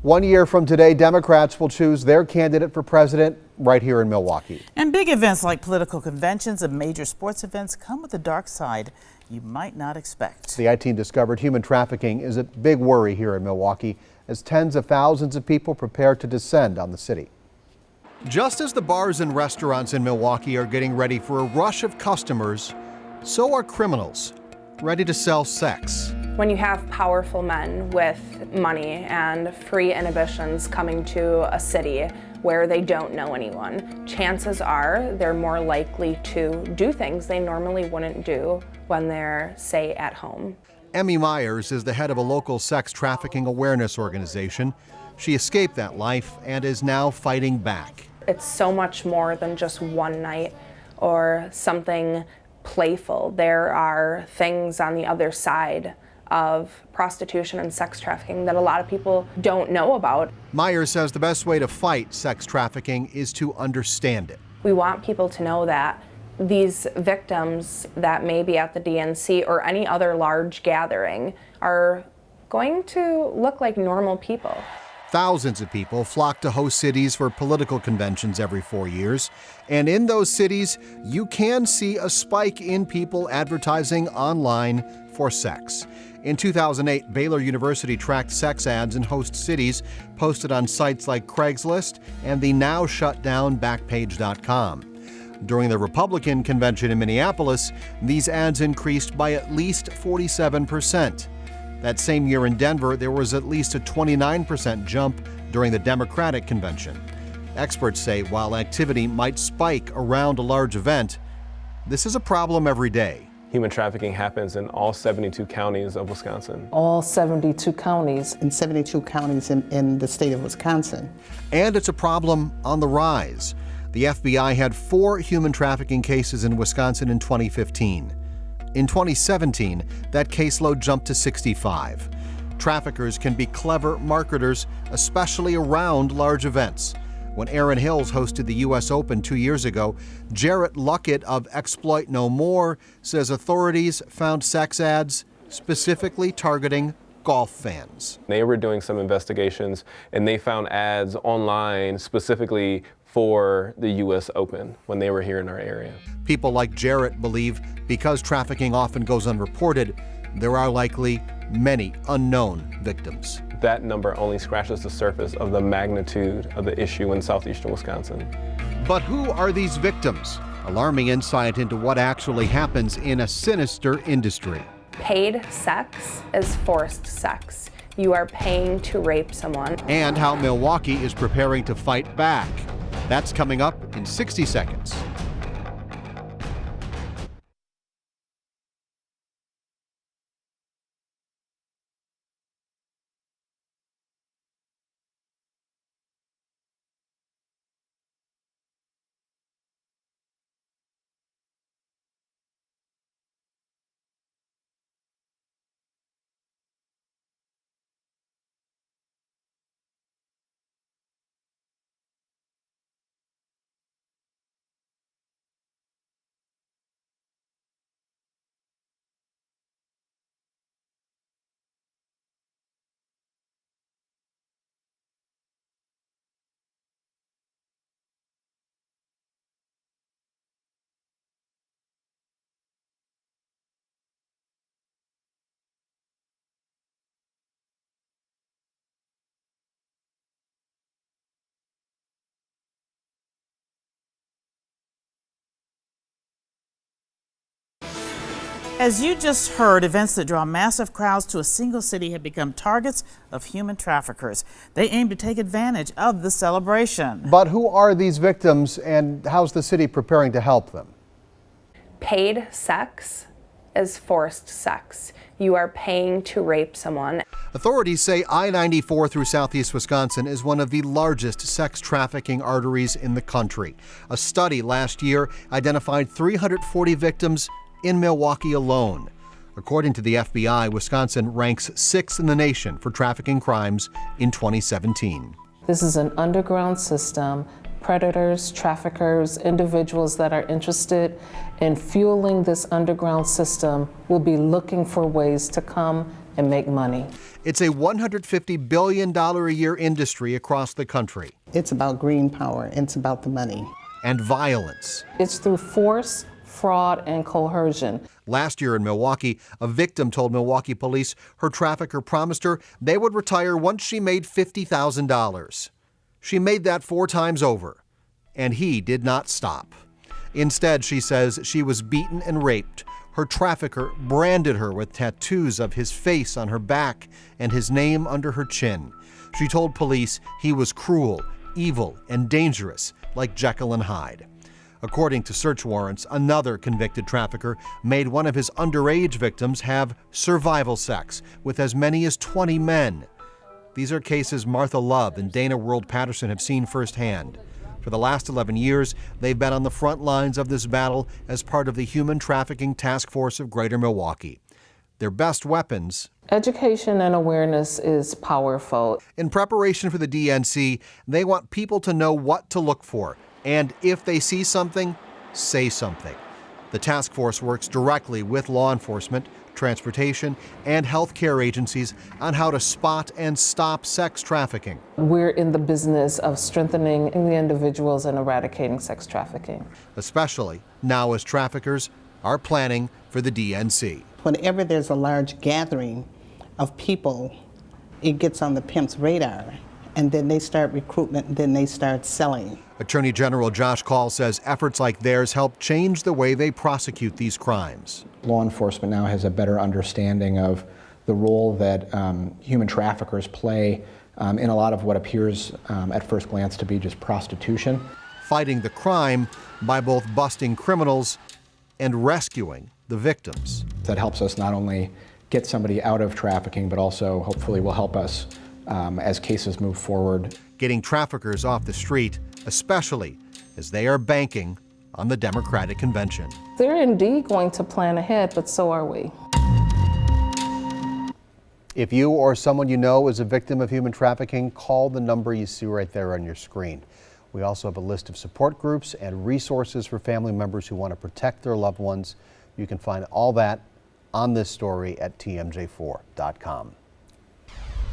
1 year from today, Democrats will choose their candidate for president right here in Milwaukee. And big events like political conventions and major sports events come with a dark side you might not expect. The I-Team discovered human trafficking is a big worry here in Milwaukee as tens of thousands of people prepare to descend on the city. Just as the bars and restaurants in Milwaukee are getting ready for a rush of customers, so are criminals ready to sell sex. When you have powerful men with money and free inhibitions coming to a city where they don't know anyone, chances are they're more likely to do things they normally wouldn't do when they're, say, at home. Emmy Myers is the head of a local sex trafficking awareness organization. She escaped that life and is now fighting back. It's so much more than just one night or something playful. There are things on the other side of prostitution and sex trafficking that a lot of people don't know about. Myers says the best way to fight sex trafficking is to understand it. We want people to know that these victims that may be at the DNC or any other large gathering are going to look like normal people. Thousands of people flock to host cities for political conventions every 4 years. And in those cities, you can see a spike in people advertising online for sex. In 2008, Baylor University tracked sex ads in host cities posted on sites like Craigslist and the now shut down Backpage.com. During the Republican convention in Minneapolis, these ads increased by at least 47%. That same year in Denver, there was at least a 29% jump during the Democratic convention. Experts say while activity might spike around a large event, this is a problem every day. Human trafficking happens in all 72 counties of Wisconsin. All 72 counties. In 72 counties in the state of Wisconsin. And it's a problem on the rise. The FBI had 4 human trafficking cases in Wisconsin in 2015. In 2017, that caseload jumped to 65. Traffickers can be clever marketers, especially around large events. When Erin Hills hosted the U.S. Open 2 years ago, Jarrett Luckett of Exploit No More says authorities found sex ads specifically targeting golf fans. They were doing some investigations and they found ads online specifically for the U.S. Open when they were here in our area. People like Jarrett believe because trafficking often goes unreported, there are likely many unknown victims. That number only scratches the surface of the magnitude of the issue in southeastern Wisconsin. But who are these victims? Alarming insight into what actually happens in a sinister industry. Paid sex is forced sex. You are paying to rape someone. And how Milwaukee is preparing to fight back. That's coming up in 60 seconds. As you just heard, events that draw massive crowds to a single city have become targets of human traffickers. They aim to take advantage of the celebration. But who are these victims and how's the city preparing to help them? Paid sex is forced sex. You are paying to rape someone. Authorities say I-94 through southeast Wisconsin is one of the largest sex trafficking arteries in the country. A study last year identified 340 victims in Milwaukee alone. According to the FBI, Wisconsin ranks 6th in the nation for trafficking crimes in 2017. This is an underground system. Predators, traffickers, individuals that are interested in fueling this underground system will be looking for ways to come and make money. It's a $150 billion a year industry across the country. It's about green power. It's about the money. And violence. It's through force, fraud, and coercion. Last year in Milwaukee, a victim told Milwaukee police her trafficker promised her they would retire once she made $50,000. She made that 4 times over, and he did not stop. Instead, she says she was beaten and raped. Her trafficker branded her with tattoos of his face on her back and his name under her chin. She told police he was cruel, evil, and dangerous, like Jekyll and Hyde. According to search warrants, another convicted trafficker made one of his underage victims have survival sex with as many as 20 men. These are cases Martha Love and Dana World Patterson have seen firsthand. For the last 11 years, they've been on the front lines of this battle as part of the Human Trafficking Task Force of Greater Milwaukee. Their best weapons: Education and awareness is powerful. in preparation for the DNC, they want people to know what to look for, and if they see something, say something. The task force works directly with law enforcement, transportation, and healthcare agencies on how to spot and stop sex trafficking. We're in the business of strengthening the individuals and eradicating sex trafficking. Especially now as traffickers are planning for the DNC. Whenever there's a large gathering of people, it gets on the pimp's radar, and then they start recruitment, and then they start selling. Attorney General Josh Call says efforts like theirs help change the way they prosecute these crimes. Law enforcement now has a better understanding of the role that human traffickers play in a lot of what appears at first glance to be just prostitution. Fighting the crime by both busting criminals and rescuing the victims. That helps us not only get somebody out of trafficking, but also hopefully will help us as cases move forward. Getting traffickers off the street, especially as they are banking on the Democratic convention. They're indeed going to plan ahead, but so are we. If you or someone you know is a victim of human trafficking, call the number you see right there on your screen. We also have a list of support groups and resources for family members who want to protect their loved ones. You can find all that on this story at tmj4.com.